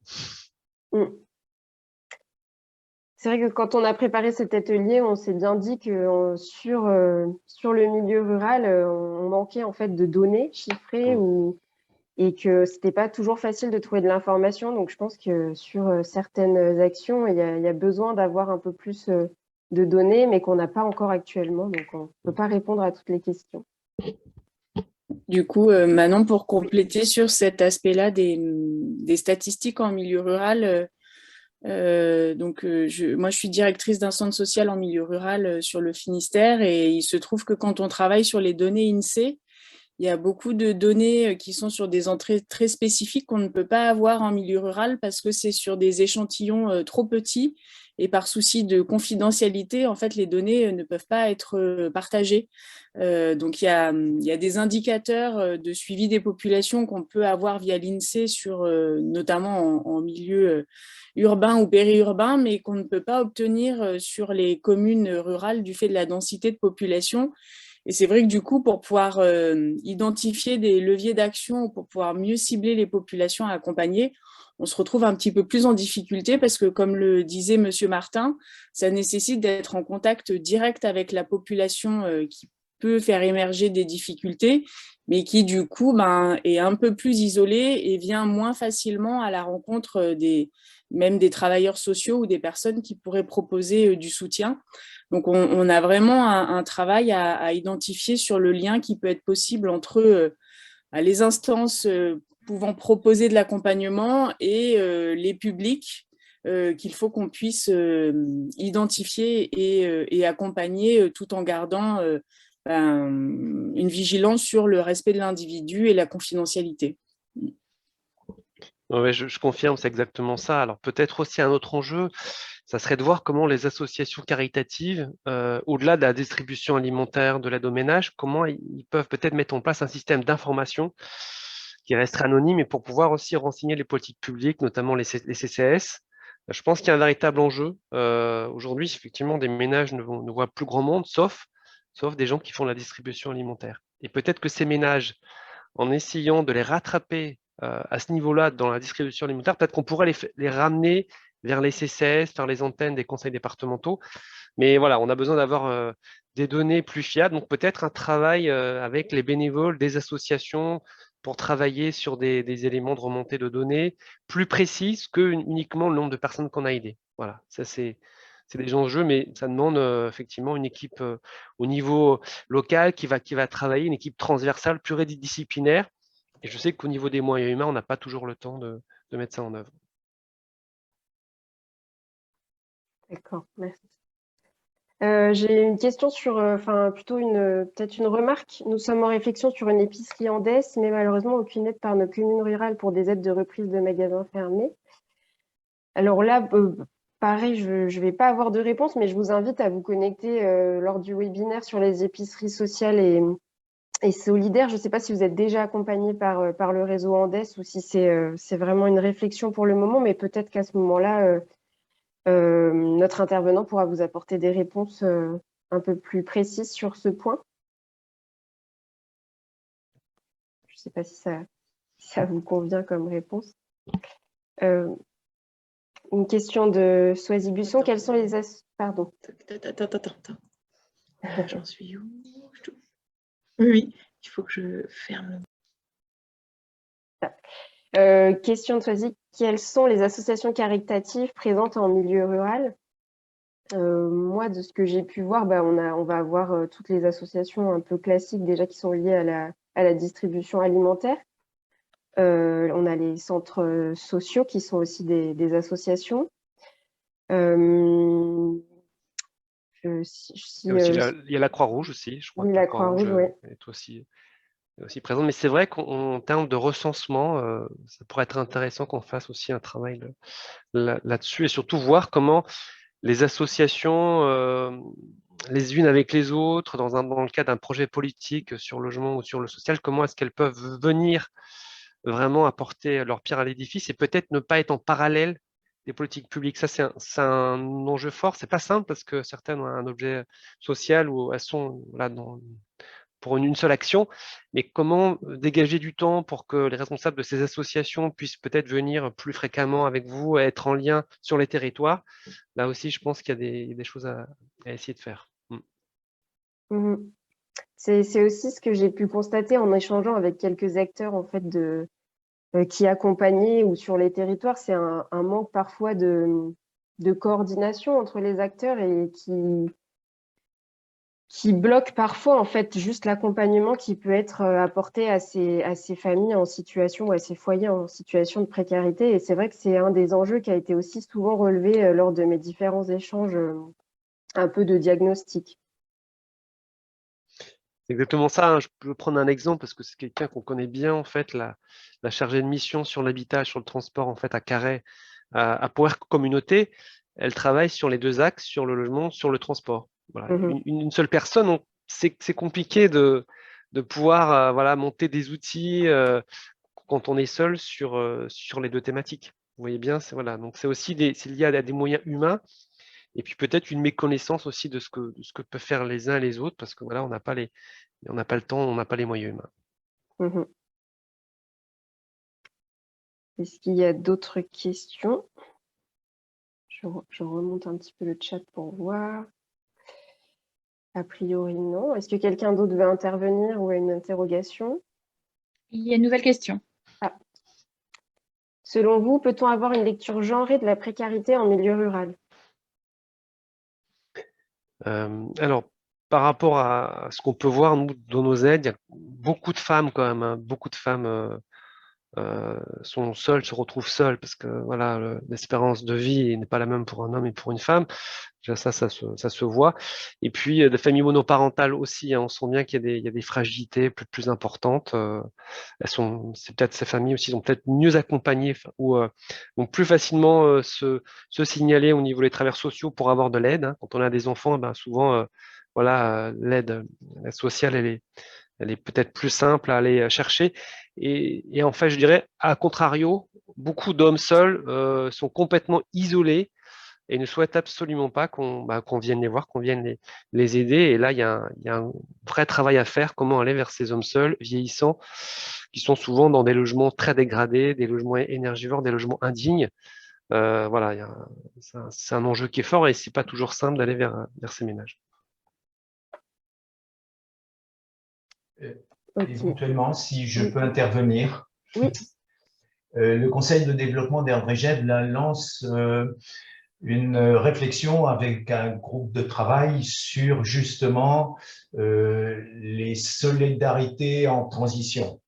Mm. C'est vrai que quand on a préparé cet atelier, on s'est bien dit que sur le milieu rural, on manquait en fait de données chiffrées et que c'était pas toujours facile de trouver de l'information. Donc, je pense que sur certaines actions, il y a besoin d'avoir un peu plus de données, mais qu'on n'a pas encore actuellement. Donc, on ne peut pas répondre à toutes les questions. Du coup, Manon, pour compléter sur cet aspect-là des statistiques en milieu rural, moi, je suis directrice d'un centre social en milieu rural sur le Finistère et il se trouve que quand on travaille sur les données INSEE, il y a beaucoup de données qui sont sur des entrées très spécifiques qu'on ne peut pas avoir en milieu rural parce que c'est sur des échantillons trop petits et par souci de confidentialité, en fait, les données ne peuvent pas être partagées. Donc, il y a des indicateurs de suivi des populations qu'on peut avoir via l'INSEE, notamment en milieu urbain ou périurbain, mais qu'on ne peut pas obtenir sur les communes rurales du fait de la densité de population. Et c'est vrai que du coup, pour pouvoir identifier des leviers d'action, pour pouvoir mieux cibler les populations à accompagner, on se retrouve un petit peu plus en difficulté parce que, comme le disait Monsieur Martin, ça nécessite d'être en contact direct avec la population qui peut faire émerger des difficultés, mais qui du coup est un peu plus isolée et vient moins facilement à la rencontre même des travailleurs sociaux ou des personnes qui pourraient proposer du soutien. Donc, on a vraiment un travail à identifier sur le lien qui peut être possible entre les instances pouvant proposer de l'accompagnement et les publics qu'il faut qu'on puisse identifier et accompagner tout en gardant une vigilance sur le respect de l'individu et la confidentialité. Ouais, je confirme, c'est exactement ça. Alors peut-être aussi un autre enjeu, ça serait de voir comment les associations caritatives, au-delà de la distribution alimentaire, de l'aide au ménage, comment ils peuvent peut-être mettre en place un système d'information qui resterait anonyme et pour pouvoir aussi renseigner les politiques publiques, notamment les CCAS. Je pense qu'il y a un véritable enjeu. Aujourd'hui, effectivement, des ménages ne voient plus grand monde, sauf des gens qui font la distribution alimentaire. Et peut-être que ces ménages, en essayant de les rattraper à ce niveau-là dans la distribution alimentaire, peut-être qu'on pourrait les ramener vers les CCS, vers les antennes des conseils départementaux. Mais voilà, on a besoin d'avoir des données plus fiables. Donc peut-être un travail avec les bénévoles, des associations pour travailler sur des éléments de remontée de données plus précises que uniquement le nombre de personnes qu'on a aidées. Voilà, ça c'est des enjeux, mais ça demande effectivement une équipe au niveau local qui va travailler, une équipe transversale, pluridisciplinaire. Et je sais qu'au niveau des moyens humains, on n'a pas toujours le temps de mettre ça en œuvre. D'accord, merci. J'ai une question sur, plutôt peut-être une remarque. Nous sommes en réflexion sur une épicerie en DES, mais malheureusement aucune aide par nos communes rurales pour des aides de reprise de magasins fermés. Alors là, pareil, je ne vais pas avoir de réponse, mais je vous invite à vous connecter lors du webinaire sur les épiceries sociales et solidaires. Je ne sais pas si vous êtes déjà accompagné par le réseau Andes ou si c'est vraiment une réflexion pour le moment, mais peut-être qu'à ce moment-là, notre intervenant pourra vous apporter des réponses un peu plus précises sur ce point. Je ne sais pas si ça vous convient comme réponse. Une question de Soisy Busson. Quels sont les Pardon. Attends. J'en suis où? Oui, il faut que je ferme. Question de Soisy. Quelles sont les associations caritatives présentes en milieu rural? Moi, de ce que j'ai pu voir, on va avoir toutes les associations un peu classiques déjà qui sont liées à la distribution alimentaire. On a les centres sociaux qui sont aussi des associations. Il y a la Croix-Rouge aussi, je crois. Oui, que la Croix-Rouge, oui. est aussi est aussi présente. Mais c'est vrai qu'en termes de recensement, ça pourrait être intéressant qu'on fasse aussi un travail là-dessus et surtout voir comment les associations, les unes avec les autres, dans le cadre d'un projet politique sur le logement ou sur le social, comment est-ce qu'elles peuvent venir vraiment apporter leur pierre à l'édifice et peut-être ne pas être en parallèle des politiques publiques. Ça, c'est un enjeu fort. C'est pas simple parce que certaines ont un objet social ou elles sont là pour une seule action, mais comment dégager du temps pour que les responsables de ces associations puissent peut-être venir plus fréquemment avec vous, être en lien sur les territoires. Là aussi, je pense qu'il y a des choses à essayer de faire. Mhm. C'est aussi ce que j'ai pu constater en échangeant avec quelques acteurs en fait qui accompagnaient ou sur les territoires. C'est un manque parfois de coordination entre les acteurs et qui bloque parfois en fait juste l'accompagnement qui peut être apporté à ces familles en situation ou à ces foyers en situation de précarité. Et c'est vrai que c'est un des enjeux qui a été aussi souvent relevé lors de mes différents échanges un peu de diagnostic. C'est exactement ça, hein. Je peux prendre un exemple parce que c'est quelqu'un qu'on connaît bien, en fait, la chargée de mission sur l'habitat, sur le transport, en fait, à Carhaix, à Power Communauté. Elle travaille sur les deux axes, sur le logement, sur le transport. Voilà. Une seule personne, c'est compliqué de pouvoir voilà, monter des outils quand on est seul sur les deux thématiques. Vous voyez bien, voilà. Donc c'est aussi c'est lié à des moyens humains. Et puis peut-être une méconnaissance aussi de ce que peuvent faire les uns et les autres, parce que voilà, on n'a pas le temps, on n'a pas les moyens humains. Est-ce qu'il y a d'autres questions? Je remonte un petit peu le chat pour voir. A priori, non. Est-ce que quelqu'un d'autre veut intervenir ou a une interrogation? Il y a une nouvelle question. Selon vous, peut-on avoir une lecture genrée de la précarité en milieu rural? Alors, par rapport à ce qu'on peut voir, nous, dans nos aides, il y a beaucoup de femmes quand même, hein. Beaucoup de femmes sont seules, se retrouvent seules, parce que voilà, l'espérance de vie n'est pas la même pour un homme et pour une femme. Déjà, ça se voit. Et puis, des familles monoparentales aussi, hein. On sent bien qu'il y a des fragilités plus importantes. C'est peut-être ces familles aussi sont peut-être mieux accompagnées ou vont plus facilement se signaler au niveau des travailleurs sociaux pour avoir de l'aide, hein. Quand on a des enfants, ben souvent, voilà, l'aide sociale, elle est peut-être plus simple à aller chercher. Et en fait, je dirais, à contrario, beaucoup d'hommes seuls sont complètement isolés et ne souhaitent absolument pas qu'on vienne les voir, qu'on vienne les aider. Et là, il y a un vrai travail à faire, comment aller vers ces hommes seuls, vieillissants, qui sont souvent dans des logements très dégradés, des logements énergivores, des logements indignes. Voilà, c'est un enjeu qui est fort et c'est pas toujours simple d'aller vers ces ménages. Éventuellement, si je peux intervenir. Oui. Le Conseil de développement d'Erdre-et-Gève lance une réflexion avec un groupe de travail sur justement les solidarités en transition.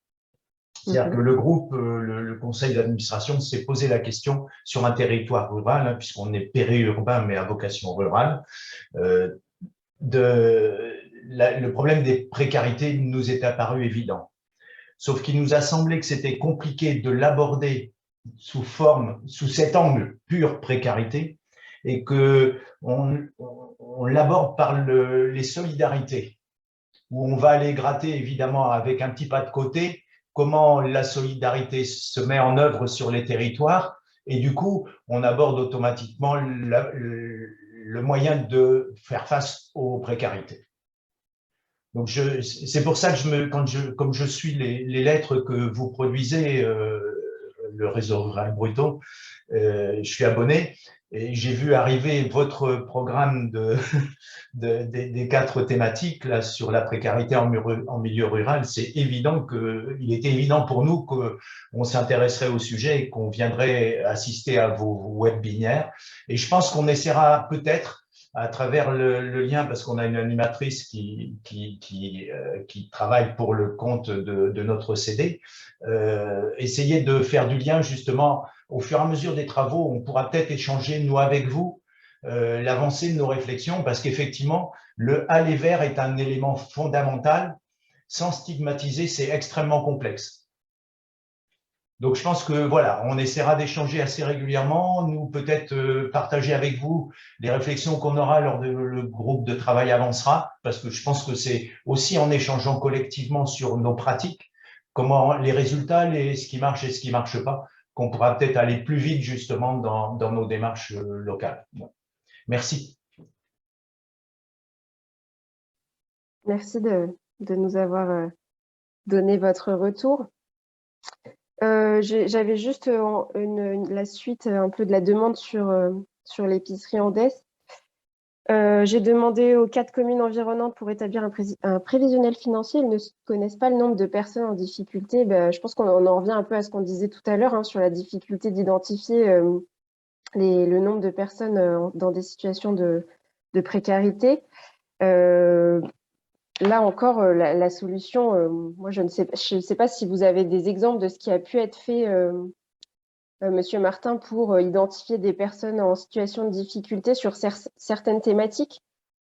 C'est-à-dire que le groupe, le conseil d'administration s'est posé la question sur un territoire rural, hein, puisqu'on est périurbain mais à vocation rurale, le problème des précarités nous est apparu évident. Sauf qu'il nous a semblé que c'était compliqué de l'aborder sous cet angle pure précarité et qu'on l'aborde par les solidarités, où on va aller gratter évidemment avec un petit pas de côté comment la solidarité se met en œuvre sur les territoires et du coup on aborde automatiquement le moyen de faire face aux précarités. Donc c'est pour ça que comme je suis les lettres que vous produisez, le réseau rural breton, je suis abonné et j'ai vu arriver votre programme des 4 thématiques là, sur la précarité en milieu rural. C'est évident il était évident pour nous qu'on s'intéresserait au sujet et qu'on viendrait assister à vos webinaires. Et je pense qu'on essaiera peut-être à travers le lien, parce qu'on a une animatrice qui travaille pour le compte de notre CD, essayer de faire du lien justement au fur et à mesure des travaux. On pourra peut-être échanger, nous avec vous, l'avancée de nos réflexions, parce qu'effectivement, le aller vers est un élément fondamental. sans stigmatiser, c'est extrêmement complexe. Donc, je pense que voilà, on essaiera d'échanger assez régulièrement, nous peut-être partager avec vous les réflexions qu'on aura lors de le groupe de travail avancera, parce que je pense que c'est aussi en échangeant collectivement sur nos pratiques, comment les résultats, ce qui marche et ce qui marche pas, qu'on pourra peut-être aller plus vite justement dans nos démarches locales. Bon. Merci. Merci de nous avoir donné votre retour. J'avais juste la suite un peu de la demande sur l'épicerie Andes. J'ai demandé aux 4 communes environnantes pour établir un prévisionnel financier. Ils ne connaissent pas le nombre de personnes en difficulté. Je pense qu'on en revient un peu à ce qu'on disait tout à l'heure hein, sur la difficulté d'identifier le nombre de personnes dans des situations de précarité. Là encore, la solution, moi je ne sais pas si vous avez des exemples de ce qui a pu être fait, Monsieur Martin, pour identifier des personnes en situation de difficulté sur certaines thématiques.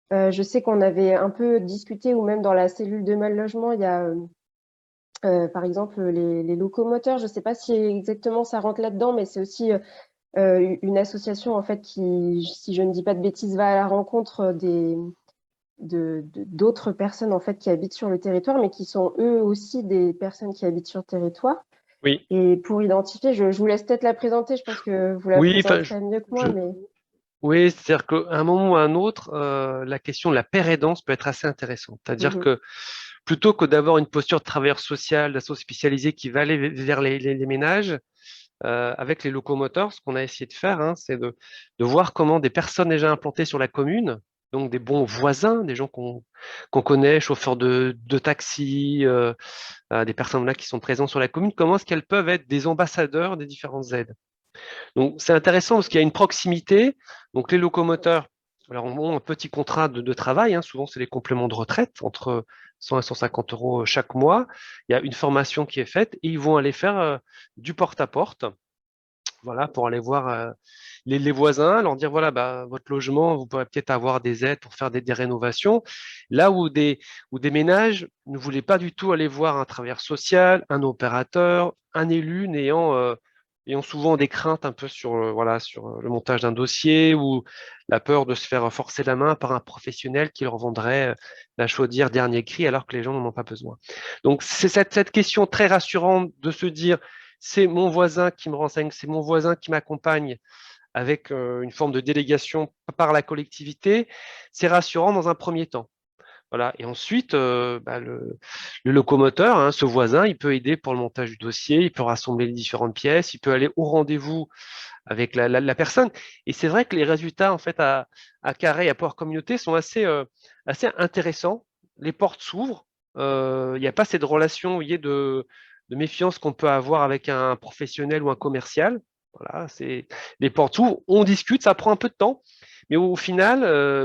Je sais qu'on avait un peu discuté, ou même dans la cellule de mal logement, il y a par exemple les locomoteurs. Je ne sais pas si exactement ça rentre là-dedans, mais c'est aussi une association en fait qui, si je ne dis pas de bêtises, va à la rencontre d'autres personnes en fait qui habitent sur le territoire, mais qui sont eux aussi des personnes qui habitent sur le territoire. Oui. Et pour identifier, je vous laisse peut-être la présenter, je pense que vous la présenterez mieux que moi. Mais... Oui, c'est-à-dire qu'à un moment ou à un autre, la question de la pérédance peut être assez intéressante. C'est-à-dire que plutôt que d'avoir une posture de travailleur social, d'asso spécialisé qui va aller vers les ménages, avec les locomoteurs, ce qu'on a essayé de faire, hein, c'est de voir comment des personnes déjà implantées sur la commune, donc des bons voisins, des gens qu'on connaît, chauffeurs de taxi, des personnes là qui sont présentes sur la commune, comment est-ce qu'elles peuvent être des ambassadeurs des différentes aides. Donc c'est intéressant parce qu'il y a une proximité. Donc les locomoteurs, alors ont un petit contrat de travail, hein, souvent c'est les compléments de retraite, entre 100 et 150 euros chaque mois. Il y a une formation qui est faite et ils vont aller faire du porte-à-porte. Voilà, pour aller voir les voisins, leur dire voilà, votre logement, vous pourrez peut-être avoir des aides pour faire des rénovations. Là où des ménages ne voulaient pas du tout aller voir un travailleur social, un opérateur, un élu ayant souvent des craintes un peu sur le montage d'un dossier ou la peur de se faire forcer la main par un professionnel qui leur vendrait la chaudière dernier cri alors que les gens n'en ont pas besoin. Donc c'est cette question très rassurante de se dire c'est mon voisin qui me renseigne, c'est mon voisin qui m'accompagne avec une forme de délégation par la collectivité, c'est rassurant dans un premier temps. Voilà. Et ensuite, le locomoteur, hein, ce voisin, il peut aider pour le montage du dossier, il peut rassembler les différentes pièces, il peut aller au rendez-vous avec la personne. Et c'est vrai que les résultats en fait à Carré et à Port Communauté sont assez intéressants. Les portes s'ouvrent. Il n'y a pas cette relation, vous voyez, de méfiance qu'on peut avoir avec un professionnel ou un commercial. Voilà, c'est les portes s'ouvrent, on discute, ça prend un peu de temps, mais au final,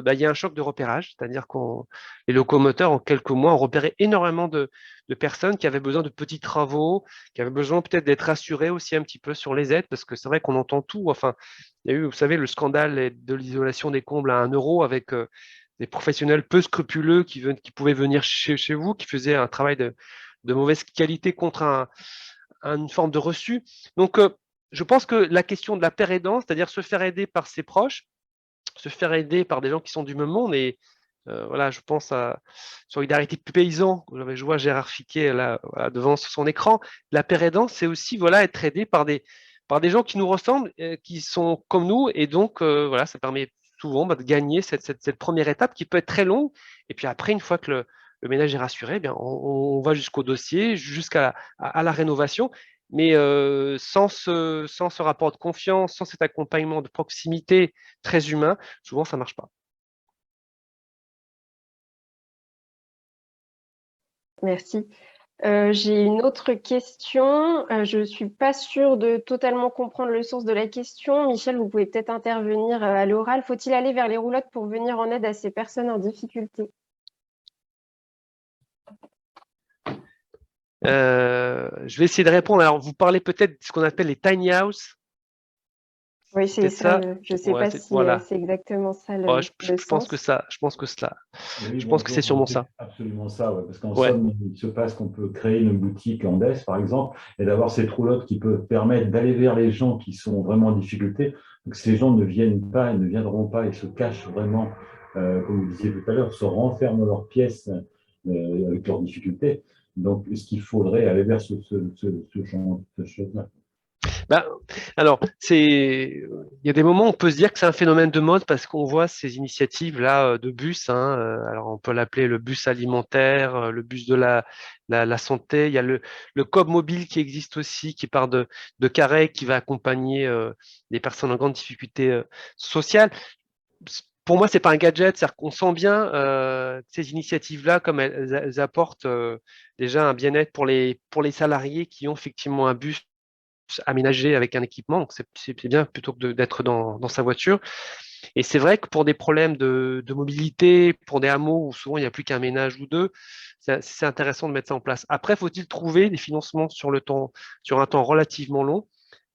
il y a un choc de repérage, c'est-à-dire que les locomoteurs, en quelques mois, ont repéré énormément de personnes qui avaient besoin de petits travaux, qui avaient besoin peut-être d'être rassurés aussi un petit peu sur les aides, parce que c'est vrai qu'on entend tout. Enfin, il y a eu, vous savez, le scandale de l'isolation des combles à 1 euro avec des professionnels peu scrupuleux qui pouvaient venir chez vous, qui faisaient un travail de mauvaise qualité contre une forme de reçu. Donc, je pense que la question de la paire aidante, c'est-à-dire se faire aider par ses proches, se faire aider par des gens qui sont du même monde, et voilà, je pense à Solidarité Paysan, je vois Gérard Fiquet là, voilà, devant son écran. La paire aidante, c'est aussi voilà, être aidé par des gens qui nous ressemblent, qui sont comme nous, et donc voilà, ça permet souvent de gagner cette première étape qui peut être très longue, et puis après, une fois que le ménage est rassuré, eh bien, on va jusqu'au dossier, jusqu'à la rénovation. Mais sans ce rapport de confiance, sans cet accompagnement de proximité très humain, souvent ça ne marche pas. Merci. J'ai une autre question. Je ne suis pas sûre de totalement comprendre le sens de la question. Michel, vous pouvez peut-être intervenir à l'oral. Faut-il aller vers les roulottes pour venir en aide à ces personnes en difficulté? Je vais essayer de répondre. Alors, vous parlez peut-être de ce qu'on appelle les tiny house. Oui, c'est ça. ça. Je ne sais Ouais, pas si voilà. c'est exactement ça Ouais, le je pense sens. que ça, je pense que cela, Oui, je pense que c'est bonjour, sûrement c'est ça. absolument ça, ouais, parce qu'en Ouais. somme, il se passe qu'on peut créer une boutique Andes, par exemple, et d'avoir cette roulotte qui peut permettre d'aller vers les gens qui sont vraiment en difficulté. Donc, ces gens ne viennent pas et ne viendront pas et se cachent vraiment, comme vous disiez tout à l'heure, se renferment dans leurs pièces avec leurs difficultés. Donc, ce qu'il faudrait aller vers ce genre de choses-là. Ben, alors, il y a des moments où on peut se dire que c'est un phénomène de mode parce qu'on voit ces initiatives-là de bus. Hein, alors, on peut l'appeler le bus alimentaire, le bus de la santé. Il y a le Coop mobile qui existe aussi, qui part de Carhaix, qui va accompagner des personnes en grande difficulté sociale. Pour moi, c'est pas un gadget, c'est-à-dire qu'on sent bien ces initiatives-là comme elles apportent déjà un bien-être pour les salariés qui ont effectivement un bus aménagé avec un équipement. Donc c'est bien plutôt que d'être dans sa voiture. Et c'est vrai que pour des problèmes de mobilité, pour des hameaux où souvent il n'y a plus qu'un ménage ou deux, c'est intéressant de mettre ça en place. Après, faut-il trouver des financements sur un temps relativement long?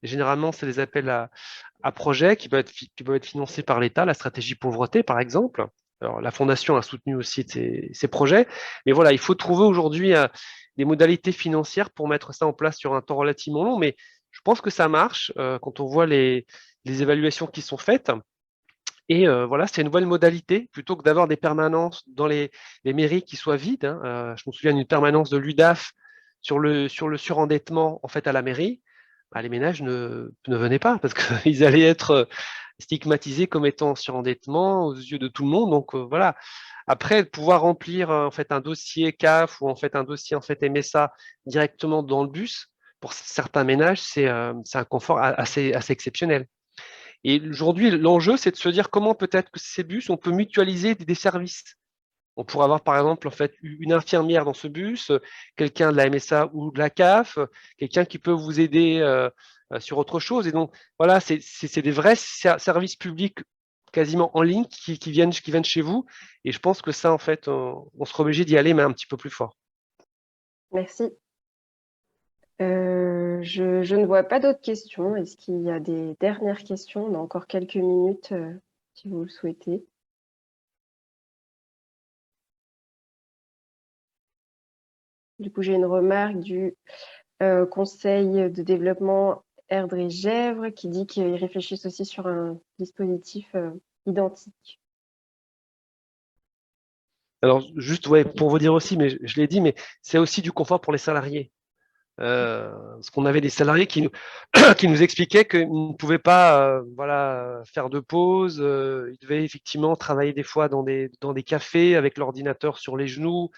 Et généralement, c'est des appels à projets qui peuvent être financés par l'État, la stratégie pauvreté, par exemple. Alors, la Fondation a soutenu aussi ces projets. Mais voilà, il faut trouver aujourd'hui des modalités financières pour mettre ça en place sur un temps relativement long. Mais je pense que ça marche quand on voit les évaluations qui sont faites. Et voilà, c'est une nouvelle modalité. Plutôt que d'avoir des permanences dans les mairies qui soient vides. Hein, je me souviens d'une permanence de l'UDAF sur le surendettement en fait à la mairie. Bah, les ménages ne venaient pas parce qu'ils allaient être stigmatisés comme étant en surendettement aux yeux de tout le monde. Donc voilà. Après, pouvoir remplir en fait un dossier CAF ou en fait un dossier en fait MSA directement dans le bus, pour certains ménages, c'est un confort assez exceptionnel. Et aujourd'hui, l'enjeu, c'est de se dire comment peut-être que ces bus, on peut mutualiser des services. On pourrait avoir par exemple en fait une infirmière dans ce bus, quelqu'un de la MSA ou de la CAF, quelqu'un qui peut vous aider sur autre chose. Et donc voilà, c'est des vrais services publics quasiment en ligne qui viennent chez vous. Et je pense que ça, en fait, on sera obligé d'y aller, mais un petit peu plus fort. Merci. Je ne vois pas d'autres questions. Est-ce qu'il y a des dernières questions? On a encore quelques minutes si vous le souhaitez. Du coup, j'ai une remarque du Conseil de développement Erdre-et-Gèvres qui dit qu'ils réfléchissent aussi sur un dispositif identique. Alors, juste ouais, pour vous dire aussi, mais je l'ai dit, mais c'est aussi du confort pour les salariés. Parce qu'on avait des salariés qui nous, qui nous expliquaient qu'ils ne pouvaient pas voilà, faire de pause. Ils devaient effectivement travailler des fois dans des cafés avec l'ordinateur sur les genoux,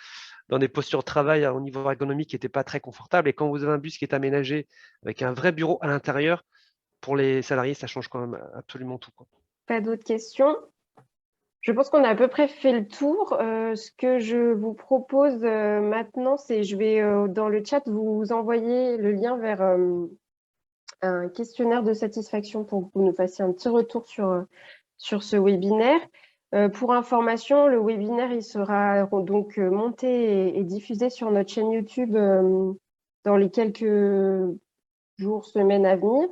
dans des postures de travail au niveau ergonomique qui n'étaient pas très confortables. Et quand vous avez un bus qui est aménagé avec un vrai bureau à l'intérieur, pour les salariés, ça change quand même absolument tout, quoi. Pas d'autres questions? Je pense qu'on a à peu près fait le tour. Ce que je vous propose maintenant, c'est je vais dans le chat vous envoyer le lien vers un questionnaire de satisfaction pour que vous nous fassiez un petit retour sur ce webinaire. Pour information, le webinaire il sera donc monté et diffusé sur notre chaîne YouTube dans les quelques jours, semaines à venir.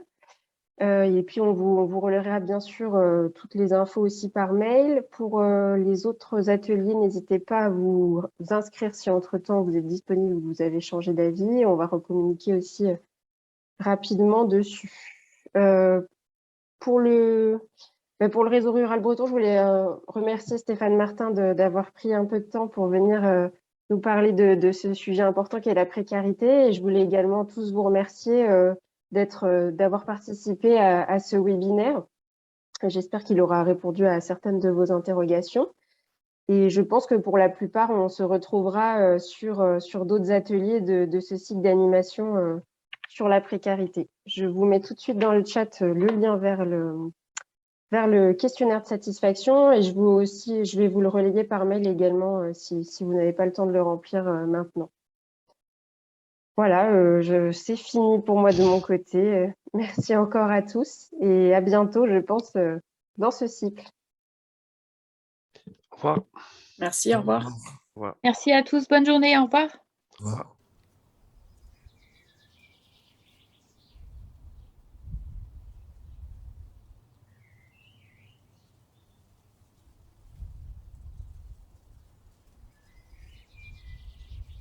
Et puis, on vous relaiera bien sûr toutes les infos aussi par mail. Pour les autres ateliers, n'hésitez pas à vous inscrire si entre-temps vous êtes disponible ou vous avez changé d'avis. On va recommuniquer aussi rapidement dessus. Pour le réseau rural breton, je voulais remercier Stéphane Martin d'avoir pris un peu de temps pour venir nous parler de ce sujet important qui est la précarité. Et je voulais également tous vous remercier d'avoir participé à ce webinaire. J'espère qu'il aura répondu à certaines de vos interrogations. Et je pense que pour la plupart, on se retrouvera sur d'autres ateliers de ce cycle d'animation sur la précarité. Je vous mets tout de suite dans le chat le lien vers le questionnaire de satisfaction et je vais vous le relayer par mail également si vous n'avez pas le temps de le remplir maintenant. Voilà, c'est fini pour moi de mon côté. Merci encore à tous et à bientôt, je pense, dans ce cycle. Au revoir. Merci, au revoir. Au revoir. Merci à tous. Bonne journée. Au revoir. Au revoir.